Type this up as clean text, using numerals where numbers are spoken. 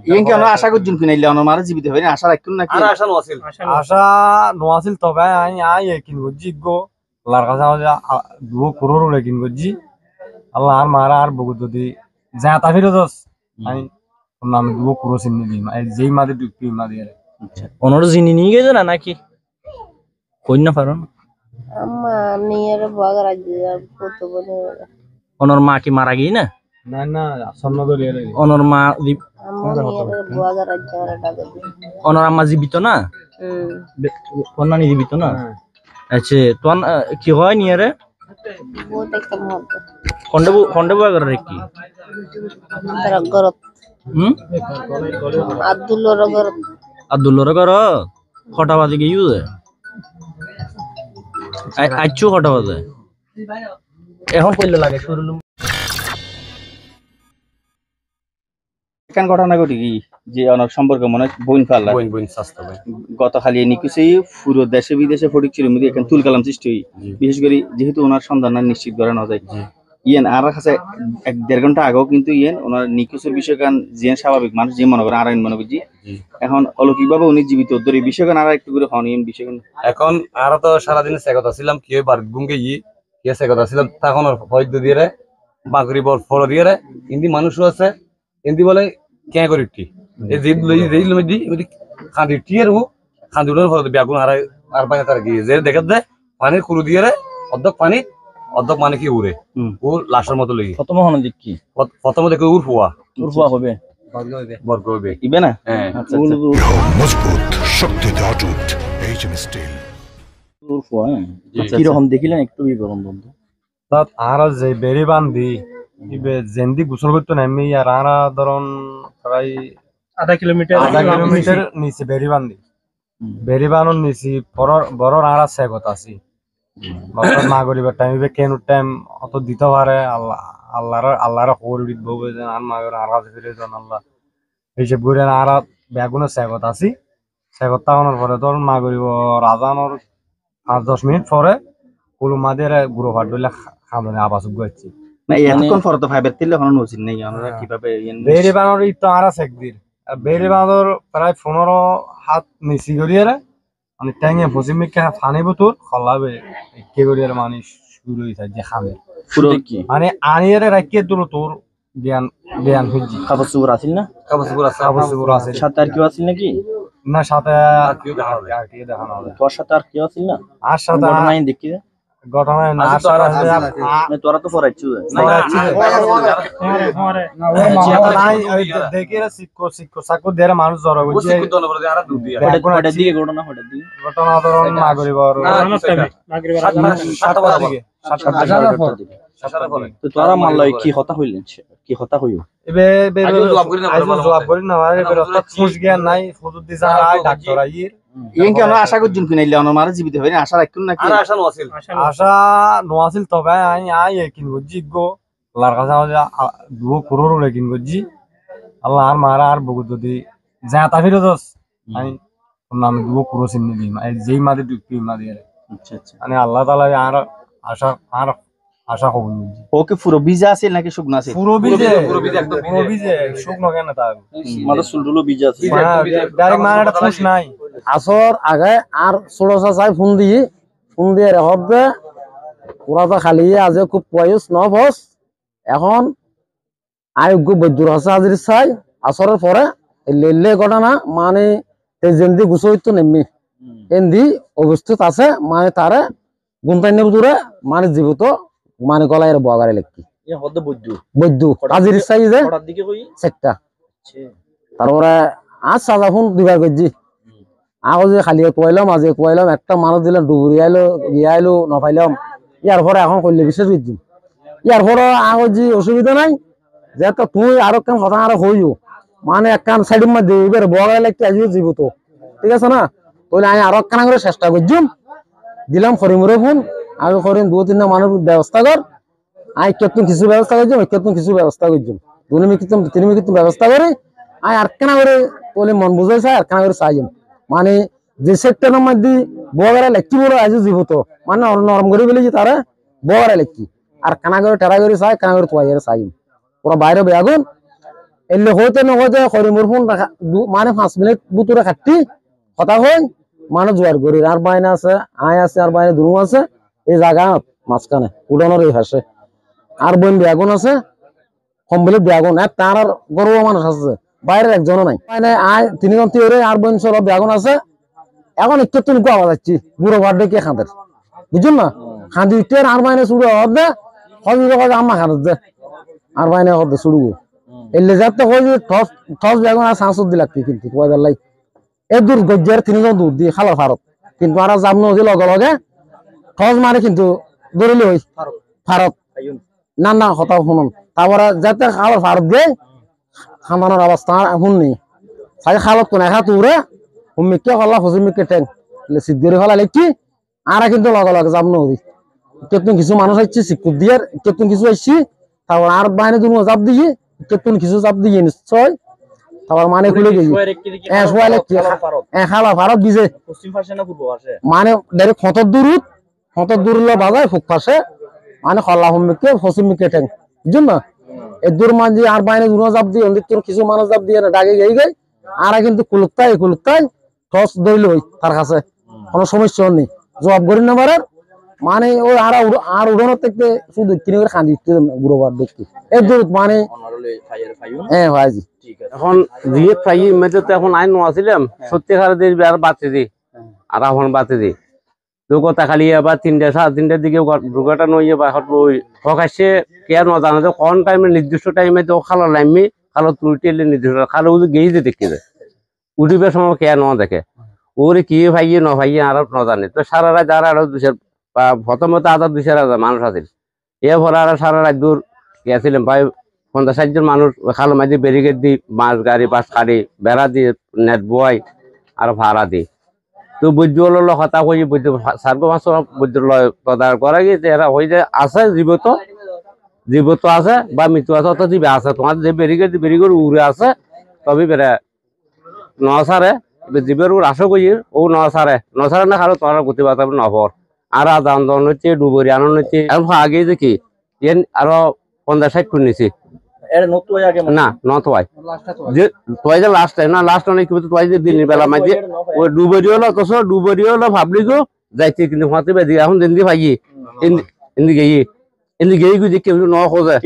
yen কি আমরা আশা করছুন কিনাইলে আমরা মারা জীবিত হই না আশা রাখুন নাকি আর আশা নছিল তবে আই কিন গজি গো আল্লাহর কাছে দুও করোড় কিন গজি আল্লাহ আর মারা আর বহু যদি যা তা ফিরে দস আমি নাম দুও করো চিনি দিই যেই মাদে ডুবি মাদে আচ্ছা ওনার জিনি নিয়ে গেছে না নাকি কই না পারো আম্মা নিয়ে বাগার আগে কত বলে ওনার মা কি মারা গই না না না সন্ন দলি ওনার মা আম্মা নিয়ে বাগার আগে ডাকে ওনার আম্মা জীবিত না কোন নি জীবিত না আচ্ছা তোন কি হয় নিয়ে রে বহুত একটা মত খন্ডে বাগার রে কি তারা গরত হুম আব্দুল্লাহর ঘর কটা বাজে গিয়ে আচ্ছু কটা বাজে এখন কইলে লাগে শুরু কেন ঘটনা ঘটি কি যে অনেক সম্পর্ক মনে বইন ফাল্লা বইন সস্তা ভাই গত খালি নিকুছি পুরো দেশে বিদেশে ফটিক ছিল মধ্যে এখন তুল কালাম সৃষ্টি বিশেষ করে যেহেতু ওনার সন্ধান নিশ্চিত করা না যায় ইয়েন আর কাছে 1-1.5 ঘন্টা আগেও কিন্তু ইয়েন ওনার নিকুচের বিষয় কান যে স্বাভাবিক মানুষ যে মনে করেন আর মনে বুঝি এখন অলৌকিকভাবে উনি জীবিত ধরে বিষয় কান আর একটু করে হন ইয়েন বিষয় এখন আর তো সারাদিন সেকতা ছিলাম কি বার গুঙ্গে কি সেকতা ছিলাম তখন হয়তো দিয়ে রে বাকরি বল ফলো দিয়ে রে হিন্দি মানুষও আছে হিন্দি বলে কে করিটি এই যে দি খাঁদি টিয়ার হো খাঁদি উড়ার ফলে বেগুন আর পানি তার গিয়ে যে দেখে দে পানির কুরু দিয়ে রে অর্ধেক পানি অর্ধেক মানে কি উড়ে ও লাশের মতো লেগে প্রথম হন দিক কি প্রথমে দেখে উড়ফুয়া হবে বর্গ হবে ইবে না আচ্ছা মজবুত শক্তিতে অটুট এইচএম স্টিল কি রকম দেখিলেন একটু বিবরণ বন্ধু তাত আর যে বেরি বান্ধি ইবে জেন্দি গোসল করতে নামি আর আরা ধরন প্রায় 1/2 কিলোমিটার নিচে বেরি বান্ধি বেরি বানোর নিচে বড় আরা সেগত আছি বছর না করিবার টাইম ইবে কেন টাইম অত দিতে পারে আল্লাহর খবর দিত বউ যে আর মাগর আর কাছে ফিরে যান আল্লাহ হিসেব করে আর বেগুনের সেগত আছি সেগত তাওয়ানোর পরে ধরুন মা করিব রাজানোর 5-10 মিনিট পরে কুলু মাদের গুঁড়ো ভাত দিলে খামনে আবাস গেছি না এতক্ষণ পরে তো ফাইবার তেল হন উচিত নেই আমরা কিভাবে বেরি বানোর ইতো আর একদিন বেরি বানোর প্রায় 15 হাত নিচি করিয়ে মানে ট্যাঙে পশ্চিমিকে ফানি বোতল খলাবে কে করিয়ার মানুষ শুরু হয়েছে যে খাবে পুরো কি মানে আনিয়ে রাখিয়ে দিল তোর জ্ঞান হইজি খাবার সুর আছিল না খাবার আছে সাথে আর কেউ আছিল নাকি না সাথে আর কেউ দেখানো হবে তোর সাথে আর কেউ আছিল না আর সাথে নাই দেখি ঘটনায় না তোরা তো পড়াইছু দেখি শিক্ষক সাকু দেড় মানুষ জড়ো করছে ঘটনা ধরুন নাগরিকর তোরা মানল কি কথা হইলেন কি কথা হইও জবাব করি না জ্ঞান নাই হুজুর দিছে ডাক্তার আইয়ের ইয়েন কি আমরা আশা করছুন কিনাইলে আমরা মারা জীবিত হই না আশা রাখুন নাকি আর আশা নছিল আশা নছিল তবে আই কিন গজি গো আল্লাহর কাছে দুও করোড় কিন গজি আল্লাহ আর মারা আর বহু যদি যা তা ফিরে দস আমি নাম দুও করো চিনি দিই যেই মাদে ডুবি মাদে আচ্ছা আচ্ছা মানে আল্লাহ তাআলা আর আশা কবুল বুঝি ওকে পুরো বীজা আছে নাকি শুকনো আছে পুরো বীজে শুকনো কেন তা মানে সুলডুলো বীজা আছে ডাইরেক্ট মারাটা ফুস নাই আসর আগে আর ষোড়শা চাই ফোন দিয়ে হবে ওরা তো খালি আজ খুব বয়স নবস এখন আয়োগ্য বৈদ্যুর আছে হাজির চাই আসরের পরে লেলে ঘটনা মানে যেমনি গুছইত নেমনি এমনি অবস্থিত আছে মানে তারে গুনতাইনে দূরে মানে জীবিত মানে গলায় বগারে লেখি বৈদ্যু হাজির চাই যে সেটা তারপরে আজ সাজা ফোন দুবার করছি আগো যে খালি তোয়াইলাম আজ তোয়াইলাম একটা মানুষ দিলাম ডুবুরি আইলো গিয়ে আইলো নপাইলাম ইয়ার পরে এখন করলে বিশেষ বুঝছি ইয়ার পরে আগো যে অসুবিধা নাই যে তো তুই আরো কেন কথা আরো হইও মানে এক কান সাইডের মধ্যে এবার বগাই লাগতে আজও জীবিত ঠিক আছে না তাহলে আমি আরো কানা করে চেষ্টা করছুম দিলাম খরিমুরে ফোন আগে খরিম 2-3 মানুষ ব্যবস্থা কর আই কেতন কিছু ব্যবস্থা করছুম কেতন কিছু ব্যবস্থা করছুম তিনি ব্যবস্থা করে আই আর কানা করে বলে মন বুঝাই চাই আর কানা করে চাইম মানে যে সেক্টরের মধ্যে বগারে লেখি বড় আজ জীবিত মানে নরম করে বলে যে তারা বগারে লেখি আর কানা করে টেরা করে চাই কানা করে তোয়াইয়ের চাইম পুরো বাইরে বেগুন এলে হইতে নহইতে হরিমুর ফোন মানে 5 মিনিট বুতুরে খাটি কথা কই মানে জোয়ার গরির আর বাইনা আছে আয় আছে আর বাইনা দুরু আছে এই জায়গা মাঝখানে উড়ানোর এই হাসে আর বোন বেগুন আছে কমপ্লিট বেগুন আর তার আর গরু মানুষ আছে বাইরের একজনও নাই মানে আয় 3 জন তিরে আর বোন সব বেগুন আছে এখন একটু তুমি আওয়াজ যাচ্ছি বুড়ো বাড়বে কে খাঁদের বুঝুন না খাঁদি উঠে আর বাইনা শুরু হবে হজুর কথা আম্মা খাঁদের যে আর বাইনা হবে শুরু এলে যাতে কই যে টস বেগুন আর সাংসদ দিলাকি কিন্তু পয়দার লাই এ দূর গজ্জার 3 জন দূর দিয়ে খালার ফারত কিন্তু আর জামনো হইছে লগে লগে টস মারে কিন্তু দৌড়লে হই ফারত না না কথা শুনুন তারপরে যাতে খালার ফারত দিয়ে খামানোর অবস্থা শুননি সাই খালত কোন একা তুরে হুমিকে হল্লা ফসিমিকে ট্যাং এলে সিদ্ধি হলা লেখি আর কিন্তু লগে লগে জামনো হই কেতন কিছু মানুষ আইছে সিকুপ দিয়ে কেতন কিছু আইছি তারপর আর বাইরে দুনো জাপ দিয়ে কেতন কিছু জাপ দিয়ে নিশ্চয় তারপর মানে খুলে গেছি সোয়ালে খালা ভারত দিছে পশ্চিম পাশে না পূর্ব পাশে মানে ডাইরেক্ট খতর দূরলে বাজায় ফুক পাশে মানে খল্লা হুমিকে ফসিমিকে ট্যাং বুঝুন না এই দূর মাঝে আর বাইরে দুনো জাপ দিয়ে তোর কিছু মানুষ জাপ দিয়ে না ডাকে গেই গই আর কিন্তু কুলুকতাই টস দইল হই তার কাছে কোনো সমস্যা নেই জবাব করি না পারার মানে ওই আর উড়ানোর থেকে শুধু কিনে করে খান্দি উঠতে গুরুবার দেখতে এই দূর মানে হ্যাঁ ভাইজি এখন দিয়ে প্রায় মেয়েদের তো এখন আইন আসিলাম সত্যিকার দিয়ে আর বাঁচে দিই আর এখন বাঁচে দিই তো কথা খালি আবার 3টা 3:30 দিকে দুর্ঘটনা নইয়ে বা ওই প্রকাশ্যে কে ন জানা যে কোন টাইমে নির্দিষ্ট টাইমে তো খালো লাইমি খালো তুলতে নির্দিষ্ট খালো গেই যে দেখি যায় উঠিবার সময় কে ন দেখে ওরে কি ভাইয়ে ন ভাইয়ে আর ন জানে তো সারা রাত আর আরো 200 প্রথমত 2,000 মানুষ আছে এ ভরা আর সারা রাত দূর গেছিলাম ভাই 50-60 জন মানুষ খালো মাঝে ব্যারিকেড দি বাস গাড়ি বাস গাড়ি বেড়া দিয়ে নেট বয় আর ভাড়া দি তো বৈদ্য হলো কথা কই বৈদ্য সার্ব মাস বৈদ্য তদার করা গিয়েছে এরা হয়ে যায় আছে জীবত আছে বা মৃত্যু আছে অত জীবে আছে তোমার যে ব্যারিকেড উড়ে আছে তবে বেড়ে নসারে জীবের উড় আসো কই ও নসারে না খালো তোমার গতি বাতা নভর আর আন্দোলন হচ্ছে ডুবরি আনন্দ হচ্ছে আগে দেখি আরো 50-60 ফুট নিছি না নয় যে তোয়াই যে লাস্ট টাইম না লাস্ট অনেক কিন্তু তোয়াই যে দিনের বেলা মাঝে ওই ডুবরি হলো ভাবলি গো যাইতে কিন্তু হাতে বেদি এখন দিন দি ভাই এন্দি গেই যে কেউ ন খোঁজে